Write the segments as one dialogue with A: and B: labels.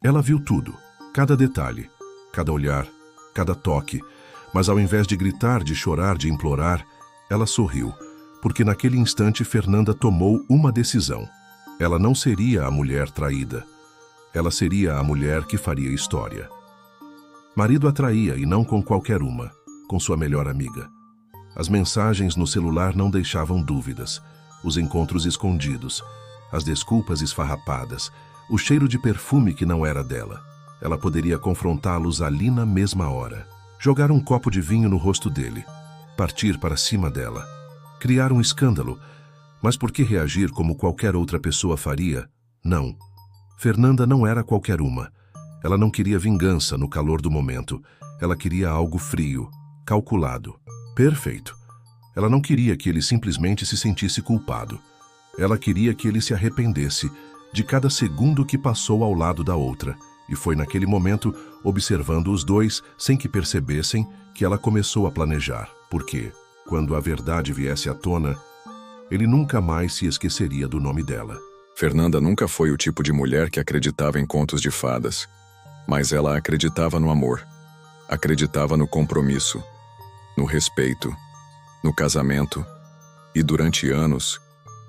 A: Ela viu tudo, cada detalhe, cada olhar, cada toque, mas ao invés de gritar, de chorar, de implorar, ela sorriu, porque naquele instante Fernanda tomou uma decisão. Ela não seria a mulher traída. Ela seria a mulher que faria história. Marido a traía e não com qualquer uma, com sua melhor amiga. As mensagens no celular não deixavam dúvidas, os encontros escondidos, as desculpas esfarrapadas, o cheiro de perfume que não era dela. Ela poderia confrontá-los ali na mesma hora, jogar um copo de vinho no rosto dele, partir para cima dela, criar um escândalo, mas por que reagir como qualquer outra pessoa faria? Não. Fernanda não era qualquer uma. Ela não queria vingança no calor do momento. Ela queria algo frio, calculado, perfeito. Ela não queria que ele simplesmente se sentisse culpado. Ela queria que ele se arrependesse de cada segundo que passou ao lado da outra. E foi naquele momento, observando os dois, sem que percebessem, que ela começou a planejar. Porque, quando a verdade viesse à tona, ele nunca mais se esqueceria do nome dela.
B: Fernanda nunca foi o tipo de mulher que acreditava em contos de fadas. Mas ela acreditava no amor. Acreditava no compromisso, no respeito, no casamento. E durante anos,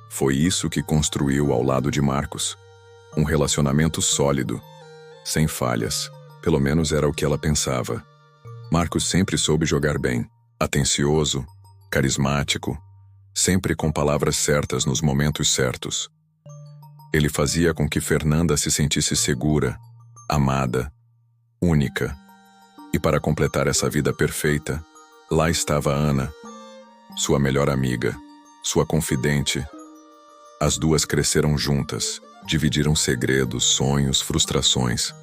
B: foi isso que construiu ao lado de Marcos. Um relacionamento sólido, sem falhas. Pelo menos era o que ela pensava. Marcos sempre soube jogar bem, atencioso, carismático, sempre com palavras certas nos momentos certos. Ele fazia com que Fernanda se sentisse segura, amada, única. E para completar essa vida perfeita, lá estava Ana, sua melhor amiga, sua confidente. As duas cresceram juntas, dividiram segredos, sonhos, frustrações.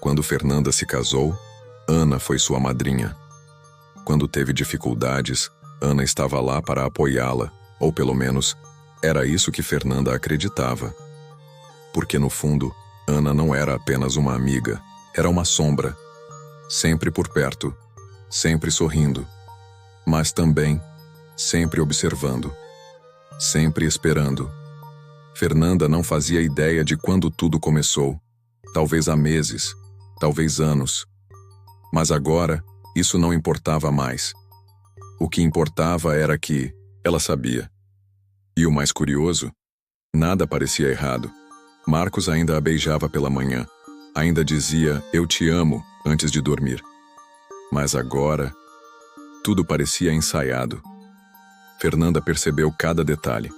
B: Quando Fernanda se casou, Ana foi sua madrinha. Quando teve dificuldades, Ana estava lá para apoiá-la, ou pelo menos, era isso que Fernanda acreditava. Porque no fundo, Ana não era apenas uma amiga, era uma sombra. Sempre por perto, sempre sorrindo, mas também sempre observando, sempre esperando. Fernanda não fazia ideia de quando tudo começou, talvez há meses, talvez anos. Mas agora, isso não importava mais. O que importava era que ela sabia. E o mais curioso, nada parecia errado. Marcos ainda a beijava pela manhã, ainda dizia "eu te amo" antes de dormir. Mas agora, tudo parecia ensaiado. Fernanda percebeu cada detalhe.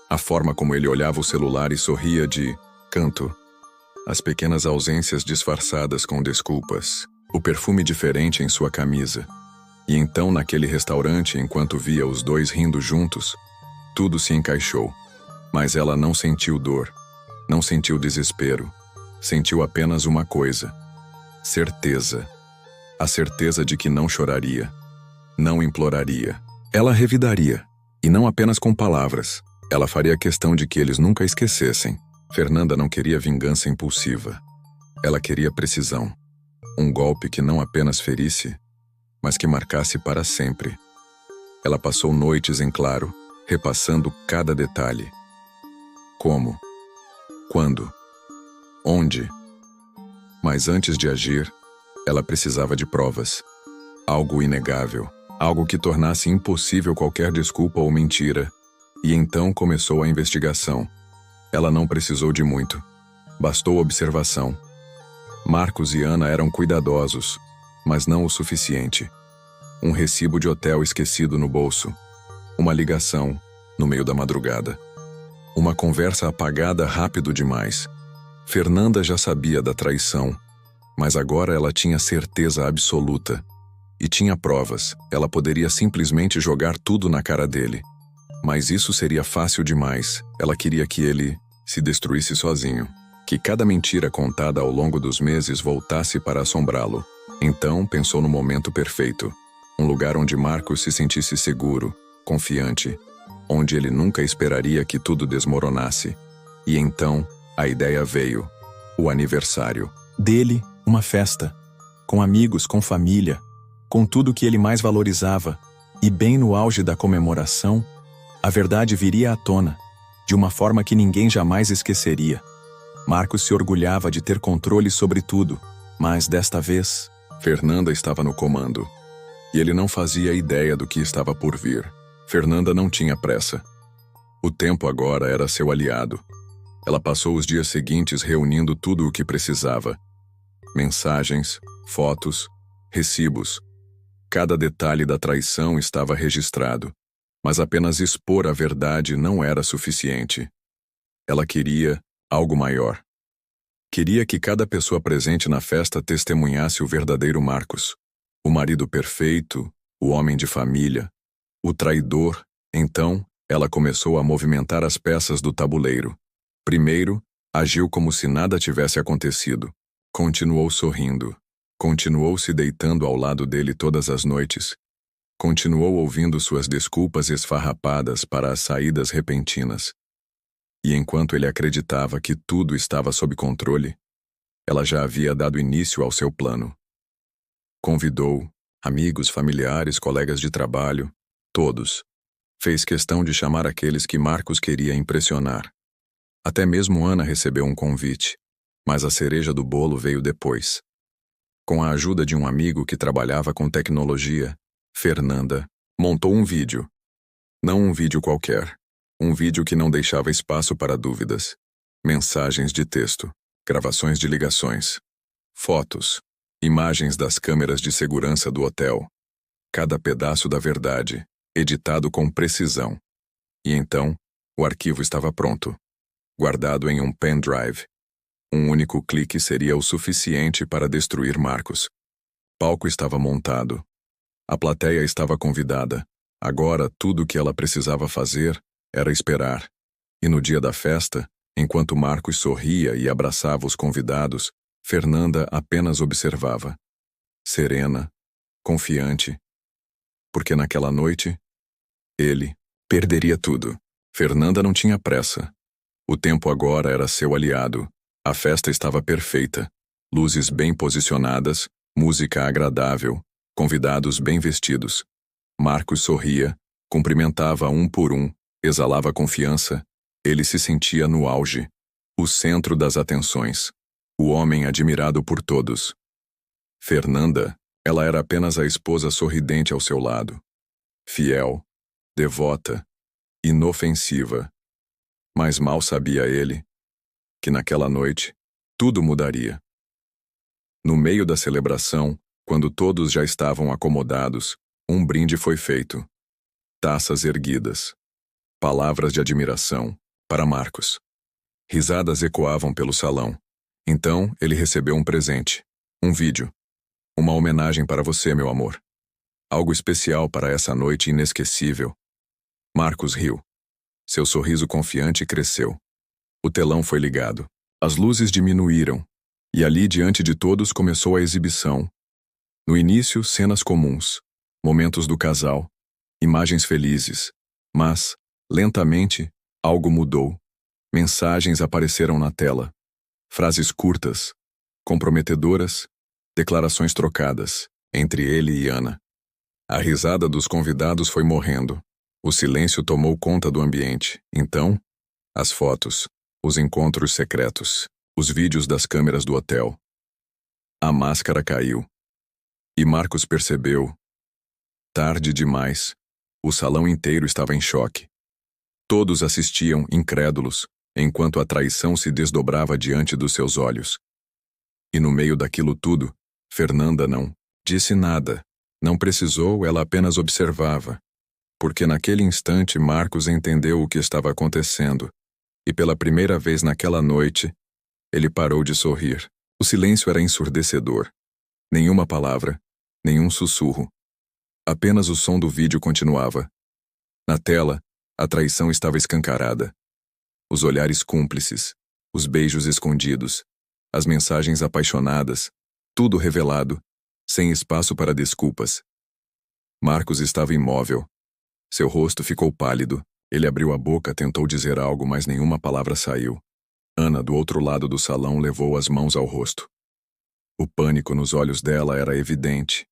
B: A forma como ele olhava o celular e sorria de canto. As pequenas ausências disfarçadas com desculpas. O perfume diferente em sua camisa. E então, naquele restaurante, enquanto via os dois rindo juntos, tudo se encaixou. Mas ela não sentiu dor. Não sentiu desespero. Sentiu apenas uma coisa. Certeza. A certeza de que não choraria. Não imploraria. Ela revidaria. E não apenas com palavras. Ela faria questão de que eles nunca esquecessem. Fernanda não queria vingança impulsiva. Ela queria precisão. Um golpe que não apenas ferisse, mas que marcasse para sempre. Ela passou noites em claro, repassando cada detalhe. Como? Quando? Onde? Mas antes de agir, ela precisava de provas. Algo inegável. Algo que tornasse impossível qualquer desculpa ou mentira. E então começou a investigação. Ela não precisou de muito. Bastou observação. Marcos e Ana eram cuidadosos, mas não o suficiente. Um recibo de hotel esquecido no bolso. Uma ligação, no meio da madrugada. Uma conversa apagada rápido demais. Fernanda já sabia da traição, mas agora ela tinha certeza absoluta. E tinha provas, ela poderia simplesmente jogar tudo na cara dele. Mas isso seria fácil demais. Ela queria que ele se destruísse sozinho. Que cada mentira contada ao longo dos meses voltasse para assombrá-lo. Então pensou no momento perfeito. Um lugar onde Marcos se sentisse seguro, confiante. Onde ele nunca esperaria que tudo desmoronasse. E então, a ideia veio. O aniversário. Dele, uma festa. Com amigos, com família. Com tudo que ele mais valorizava. E bem no auge da comemoração, a verdade viria à tona, de uma forma que ninguém jamais esqueceria. Marcos se orgulhava de ter controle sobre tudo, mas desta vez, Fernanda estava no comando. E ele não fazia ideia do que estava por vir. Fernanda não tinha pressa. O tempo agora era seu aliado. Ela passou os dias seguintes reunindo tudo o que precisava. Mensagens, fotos, recibos. Cada detalhe da traição estava registrado, mas apenas expor a verdade não era suficiente. Ela queria algo maior. Queria que cada pessoa presente na festa testemunhasse o verdadeiro Marcos. O marido perfeito, o homem de família, o traidor. Então, ela começou a movimentar as peças do tabuleiro. Primeiro, agiu como se nada tivesse acontecido. Continuou sorrindo. Continuou se deitando ao lado dele todas as noites. Continuou ouvindo suas desculpas esfarrapadas para as saídas repentinas. E enquanto ele acreditava que tudo estava sob controle, ela já havia dado início ao seu plano. Convidou amigos, familiares, colegas de trabalho, todos. Fez questão de chamar aqueles que Marcos queria impressionar. Até mesmo Ana recebeu um convite, mas a cereja do bolo veio depois. Com a ajuda de um amigo que trabalhava com tecnologia, Fernanda montou um vídeo. Não um vídeo qualquer. Um vídeo que não deixava espaço para dúvidas. Mensagens de texto, gravações de ligações, fotos, imagens das câmeras de segurança do hotel. Cada pedaço da verdade, editado com precisão. E então, o arquivo estava pronto, guardado em um pendrive. Um único clique seria o suficiente para destruir Marcos. O palco estava montado. A plateia estava convidada. Agora, tudo o que ela precisava fazer era esperar. E no dia da festa, enquanto Marcos sorria e abraçava os convidados, Fernanda apenas observava. Serena, confiante. Porque naquela noite, ele perderia tudo. Fernanda não tinha pressa. O tempo agora era seu aliado. A festa estava perfeita. Luzes bem posicionadas, música agradável, convidados bem vestidos. Marcos sorria, cumprimentava um por um, exalava confiança. Ele se sentia no auge, o centro das atenções, o homem admirado por todos. Fernanda, ela era apenas a esposa sorridente ao seu lado. Fiel, devota, inofensiva. Mas mal sabia ele que naquela noite tudo mudaria. No meio da celebração, quando todos já estavam acomodados, um brinde foi feito. Taças erguidas. Palavras de admiração para Marcos. Risadas ecoavam pelo salão. Então, ele recebeu um presente. Um vídeo. Uma homenagem para você, meu amor. Algo especial para essa noite inesquecível. Marcos riu. Seu sorriso confiante cresceu. O telão foi ligado. As luzes diminuíram. E ali diante de todos começou a exibição. No início, cenas comuns. Momentos do casal. Imagens felizes. Mas, lentamente, algo mudou. Mensagens apareceram na tela. Frases curtas, comprometedoras, declarações trocadas, entre ele e Ana. A risada dos convidados foi morrendo. O silêncio tomou conta do ambiente. Então, as fotos, os encontros secretos, os vídeos das câmeras do hotel. A máscara caiu. E Marcos percebeu. Tarde demais. O salão inteiro estava em choque. Todos assistiam, incrédulos, enquanto a traição se desdobrava diante dos seus olhos. E no meio daquilo tudo, Fernanda não disse nada. Não precisou, ela apenas observava. Porque naquele instante Marcos entendeu o que estava acontecendo. E pela primeira vez naquela noite, ele parou de sorrir. O silêncio era ensurdecedor. Nenhuma palavra, nenhum sussurro. Apenas o som do vídeo continuava. Na tela, a traição estava escancarada. Os olhares cúmplices, os beijos escondidos, as mensagens apaixonadas, tudo revelado, sem espaço para desculpas. Marcos estava imóvel. Seu rosto ficou pálido. Ele abriu a boca, tentou dizer algo, mas nenhuma palavra saiu. Ana, do outro lado do salão, levou as mãos ao rosto. O pânico nos olhos dela era evidente.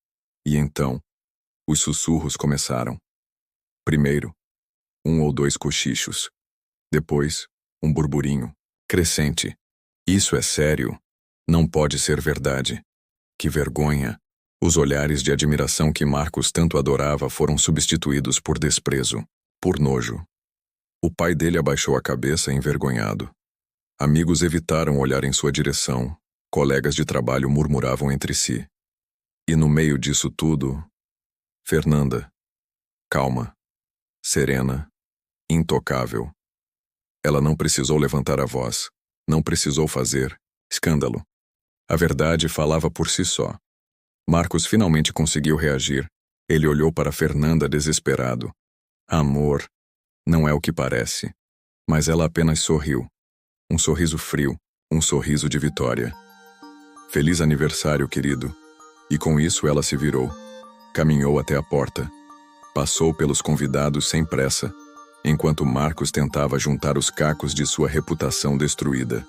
B: E então, os sussurros começaram. Primeiro, 1 ou 2 cochichos. Depois, um burburinho, crescente. Isso é sério. Não pode ser verdade. Que vergonha. Os olhares de admiração que Marcos tanto adorava foram substituídos por desprezo, por nojo. O pai dele abaixou a cabeça envergonhado. Amigos evitaram olhar em sua direção. Colegas de trabalho murmuravam entre si. E no meio disso tudo, Fernanda, calma, serena, intocável. Ela não precisou levantar a voz, não precisou fazer escândalo. A verdade falava por si só. Marcos finalmente conseguiu reagir. Ele olhou para Fernanda desesperado. Amor, não é o que parece. Mas ela apenas sorriu. Um sorriso frio, um sorriso de vitória. Feliz aniversário, querido. E com isso ela se virou. Caminhou até a porta. Passou pelos convidados sem pressa, enquanto Marcos tentava juntar os cacos de sua reputação destruída.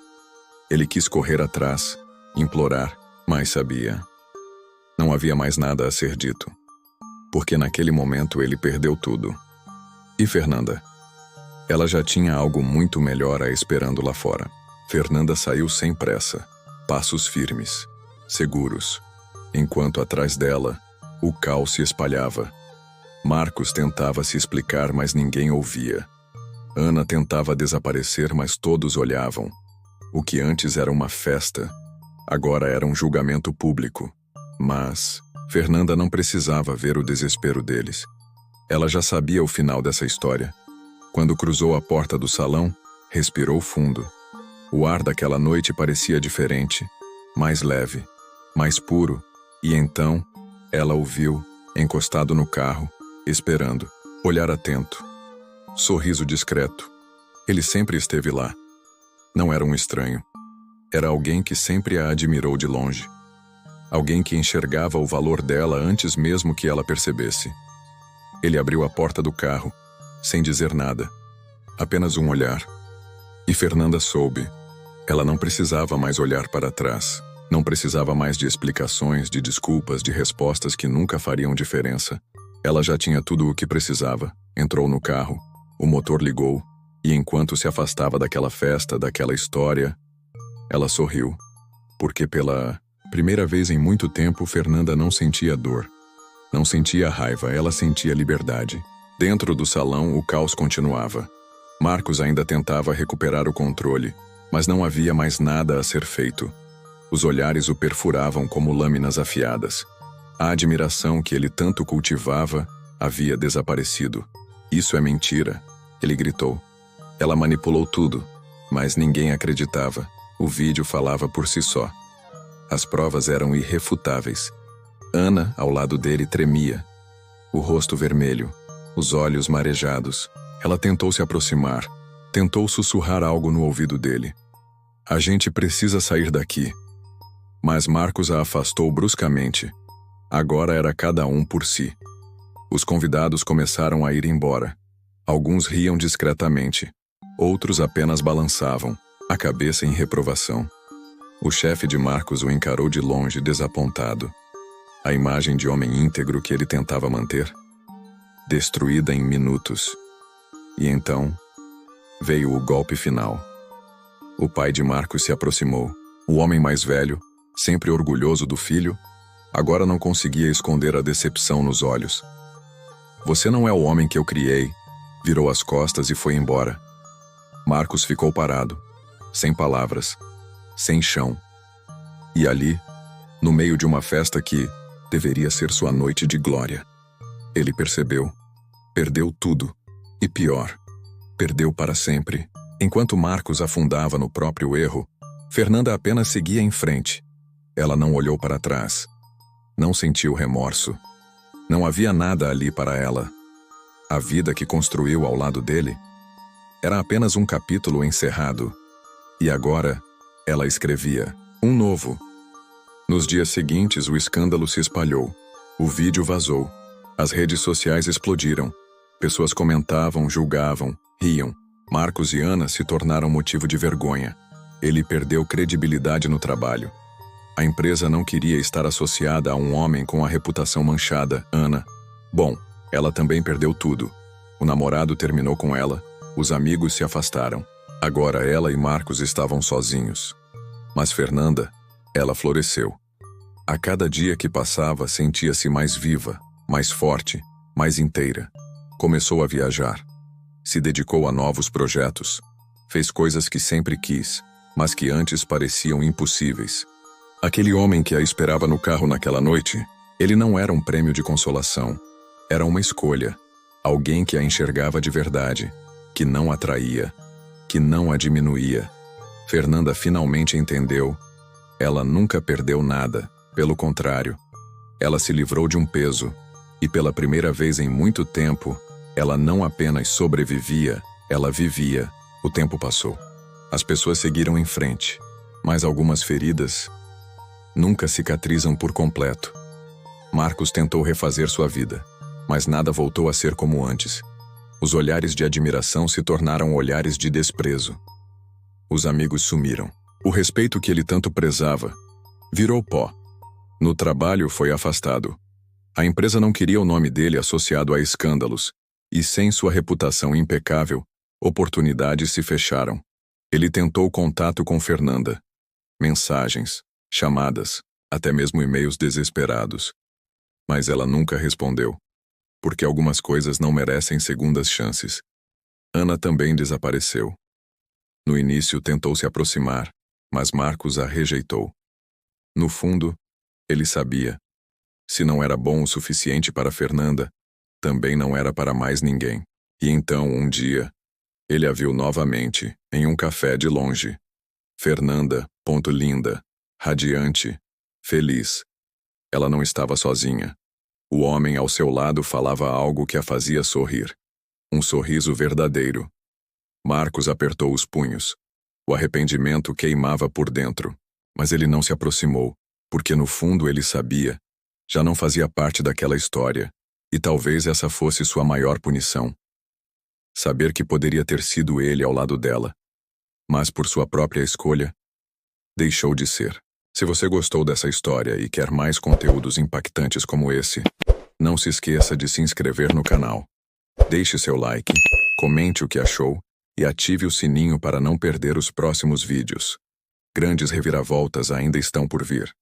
B: Ele quis correr atrás, implorar, mas sabia. Não havia mais nada a ser dito. Porque naquele momento ele perdeu tudo. E Fernanda? Ela já tinha algo muito melhor a esperando lá fora. Fernanda saiu sem pressa, passos firmes, seguros, enquanto atrás dela, o caos se espalhava. Marcos tentava se explicar, mas ninguém ouvia. Ana tentava desaparecer, mas todos olhavam. O que antes era uma festa, agora era um julgamento público. Mas Fernanda não precisava ver o desespero deles. Ela já sabia o final dessa história. Quando cruzou a porta do salão, respirou fundo. O ar daquela noite parecia diferente, mais leve, mais puro, e então ela o viu, encostado no carro, esperando, olhar atento. Sorriso discreto. Ele sempre esteve lá. Não era um estranho. Era alguém que sempre a admirou de longe. Alguém que enxergava o valor dela antes mesmo que ela percebesse. Ele abriu a porta do carro, sem dizer nada. Apenas um olhar. E Fernanda soube. Ela não precisava mais olhar para trás. Não precisava mais de explicações, de desculpas, de respostas que nunca fariam diferença. Ela já tinha tudo o que precisava. Entrou no carro, o motor ligou, e enquanto se afastava daquela festa, daquela história, ela sorriu. Porque pela primeira vez em muito tempo, Fernanda não sentia dor. Não sentia raiva, ela sentia liberdade. Dentro do salão, o caos continuava. Marcos ainda tentava recuperar o controle, mas não havia mais nada a ser feito. Os olhares o perfuravam como lâminas afiadas. A admiração que ele tanto cultivava havia desaparecido. Isso é mentira, ele gritou. Ela manipulou tudo, mas ninguém acreditava. O vídeo falava por si só. As provas eram irrefutáveis. Ana, ao lado dele, tremia. O rosto vermelho, os olhos marejados. Ela tentou se aproximar, tentou sussurrar algo no ouvido dele. A gente precisa sair daqui. Mas Marcos a afastou bruscamente. Agora era cada um por si. Os convidados começaram a ir embora. Alguns riam discretamente. Outros apenas balançavam, a cabeça em reprovação. O chefe de Marcos o encarou de longe, desapontado. A imagem de homem íntegro que ele tentava manter, destruída em minutos. E então, veio o golpe final. O pai de Marcos se aproximou. O homem mais velho, sempre orgulhoso do filho, agora não conseguia esconder a decepção nos olhos. Você não é o homem que eu criei. Virou as costas e foi embora. Marcos ficou parado, sem palavras, sem chão. E ali, no meio de uma festa que deveria ser sua noite de glória, ele percebeu. Perdeu tudo. E pior, perdeu para sempre. Enquanto Marcos afundava no próprio erro, Fernanda apenas seguia em frente. Ela não olhou para trás. Não sentiu remorso. Não havia nada ali para ela. A vida que construiu ao lado dele era apenas um capítulo encerrado. E agora, ela escrevia um novo. Nos dias seguintes, o escândalo se espalhou. O vídeo vazou. As redes sociais explodiram. Pessoas comentavam, julgavam, riam. Marcos e Ana se tornaram motivo de vergonha. Ele perdeu credibilidade no trabalho. A empresa não queria estar associada a um homem com a reputação manchada, Ana. Bom, ela também perdeu tudo. O namorado terminou com ela, os amigos se afastaram. Agora ela e Marcos estavam sozinhos. Mas Fernanda, ela floresceu. A cada dia que passava, sentia-se mais viva, mais forte, mais inteira. Começou a viajar. Se dedicou a novos projetos. Fez coisas que sempre quis, mas que antes pareciam impossíveis. Aquele homem que a esperava no carro naquela noite, ele não era um prêmio de consolação. Era uma escolha. Alguém que a enxergava de verdade, que não a traía, que não a diminuía. Fernanda finalmente entendeu. Ela nunca perdeu nada, pelo contrário. Ela se livrou de um peso, e pela primeira vez em muito tempo, ela não apenas sobrevivia, ela vivia. O tempo passou. As pessoas seguiram em frente, mas algumas feridas nunca cicatrizam por completo. Marcos tentou refazer sua vida, mas nada voltou a ser como antes. Os olhares de admiração se tornaram olhares de desprezo. Os amigos sumiram. O respeito que ele tanto prezava virou pó. No trabalho foi afastado. A empresa não queria o nome dele associado a escândalos, e sem sua reputação impecável, oportunidades se fecharam. Ele tentou contato com Fernanda. Mensagens, chamadas, até mesmo e-mails desesperados. Mas ela nunca respondeu. Porque algumas coisas não merecem segundas chances. Ana também desapareceu. No início tentou se aproximar, mas Marcos a rejeitou. No fundo, ele sabia. Se não era bom o suficiente para Fernanda, também não era para mais ninguém. E então, um dia, ele a viu novamente, em um café de longe. Fernanda, linda, radiante, feliz. Ela não estava sozinha. O homem ao seu lado falava algo que a fazia sorrir. Um sorriso verdadeiro. Marcos apertou os punhos. O arrependimento queimava por dentro. Mas ele não se aproximou, porque no fundo ele sabia. Já não fazia parte daquela história. E talvez essa fosse sua maior punição. Saber que poderia ter sido ele ao lado dela. Mas por sua própria escolha, deixou de ser. Se você gostou dessa história e quer mais conteúdos impactantes como esse, não se esqueça de se inscrever no canal. Deixe seu like, comente o que achou e ative o sininho para não perder os próximos vídeos. Grandes reviravoltas ainda estão por vir.